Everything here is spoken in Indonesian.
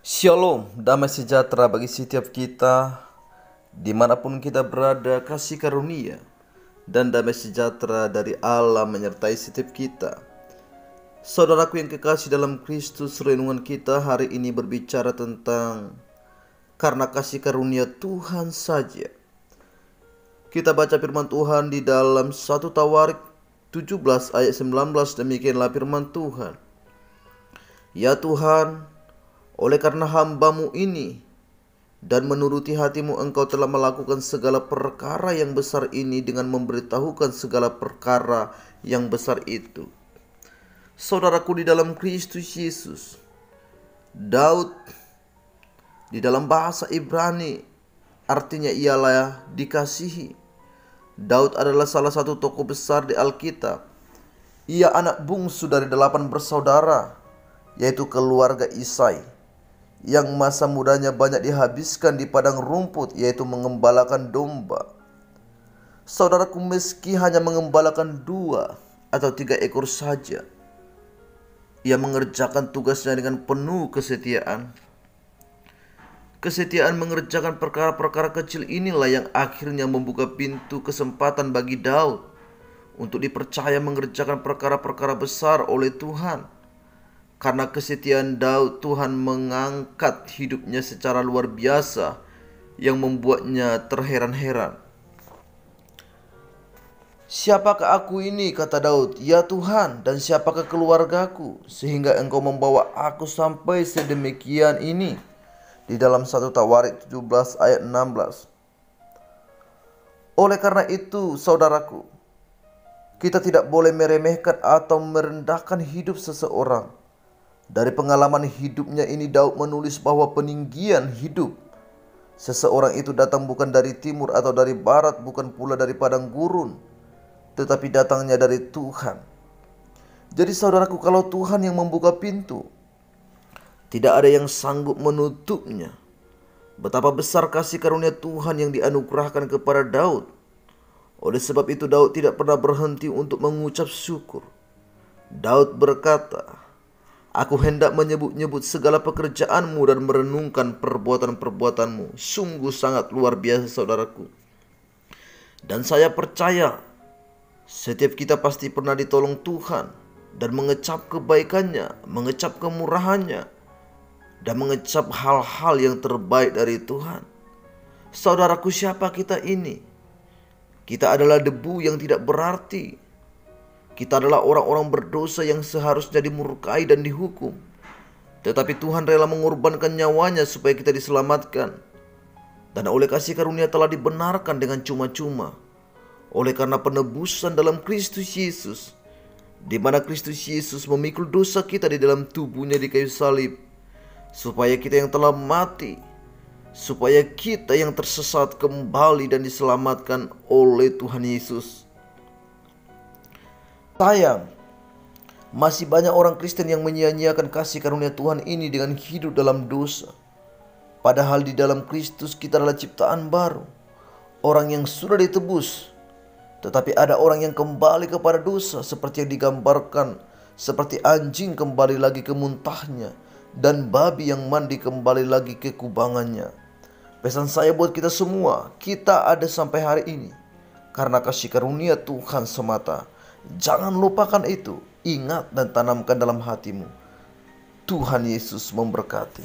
Shalom, damai sejahtera bagi setiap kita, dimanapun kita berada. Kasih karunia dan damai sejahtera dari Allah menyertai setiap kita. Saudaraku yang kekasih dalam Kristus, renungan kita hari ini berbicara tentang karena kasih karunia Tuhan saja. Kita baca firman Tuhan di dalam 1 Tawarik 17 ayat 19. Demikianlah firman Tuhan. Ya Tuhan, oleh karena hamba-Mu ini dan menuruti hati-Mu, Engkau telah melakukan segala perkara yang besar ini dengan memberitahukan segala perkara yang besar itu. Saudaraku di dalam Kristus Yesus, Daud di dalam bahasa Ibrani artinya ialah dikasihi. Daud adalah salah satu tokoh besar di Alkitab. Ia anak bungsu dari 8 bersaudara, yaitu keluarga Isai, yang masa mudanya banyak dihabiskan di padang rumput, yaitu mengembalakan domba. Saudaraku, meski hanya mengembalakan 2 atau 3 ekor saja, ia mengerjakan tugasnya dengan penuh kesetiaan. Kesetiaan mengerjakan perkara-perkara kecil inilah yang akhirnya membuka pintu kesempatan bagi Daud untuk dipercaya mengerjakan perkara-perkara besar oleh Tuhan. Karena kesetiaan Daud, Tuhan mengangkat hidupnya secara luar biasa yang membuatnya terheran-heran. Siapakah aku ini, kata Daud, ya Tuhan, dan siapakah keluargaku, sehingga Engkau membawa aku sampai sedemikian ini. Di dalam 1 Tawarik 17 ayat 16. Oleh karena itu, saudaraku, kita tidak boleh meremehkan atau merendahkan hidup seseorang. Dari pengalaman hidupnya ini, Daud menulis bahwa peninggian hidup seseorang itu datang bukan dari timur atau dari barat, bukan pula dari padang gurun, tetapi datangnya dari Tuhan. Jadi saudaraku, kalau Tuhan yang membuka pintu, tidak ada yang sanggup menutupnya. Betapa besar kasih karunia Tuhan yang dianugerahkan kepada Daud. Oleh sebab itu Daud tidak pernah berhenti untuk mengucap syukur. Daud berkata, aku hendak menyebut-nyebut segala pekerjaan-Mu dan merenungkan perbuatan-perbuatan-Mu. Sungguh sangat luar biasa, saudaraku. Dan saya percaya setiap kita pasti pernah ditolong Tuhan dan mengecap kebaikannya, mengecap kemurahannya, dan mengecap hal-hal yang terbaik dari Tuhan. Saudaraku, siapa kita ini? Kita adalah debu yang tidak berarti. Kita adalah orang-orang berdosa yang seharusnya dimurkai dan dihukum. Tetapi Tuhan rela mengorbankan nyawanya supaya kita diselamatkan. Dan oleh kasih karunia telah dibenarkan dengan cuma-cuma. Oleh karena penebusan dalam Kristus Yesus, di mana Kristus Yesus memikul dosa kita di dalam tubuhnya di kayu salib, supaya kita yang telah mati, supaya kita yang tersesat kembali dan diselamatkan oleh Tuhan Yesus. Sayang, masih banyak orang Kristen yang menyia-nyiakan kasih karunia Tuhan ini dengan hidup dalam dosa. Padahal di dalam Kristus kita adalah ciptaan baru, orang yang sudah ditebus. Tetapi ada orang yang kembali kepada dosa, seperti yang digambarkan, seperti anjing kembali lagi ke muntahnya, dan babi yang mandi kembali lagi ke kubangannya. Pesan saya buat kita semua, kita ada sampai hari ini karena kasih karunia Tuhan semata. Jangan lupakan itu, ingat dan tanamkan dalam hatimu. Tuhan Yesus memberkati.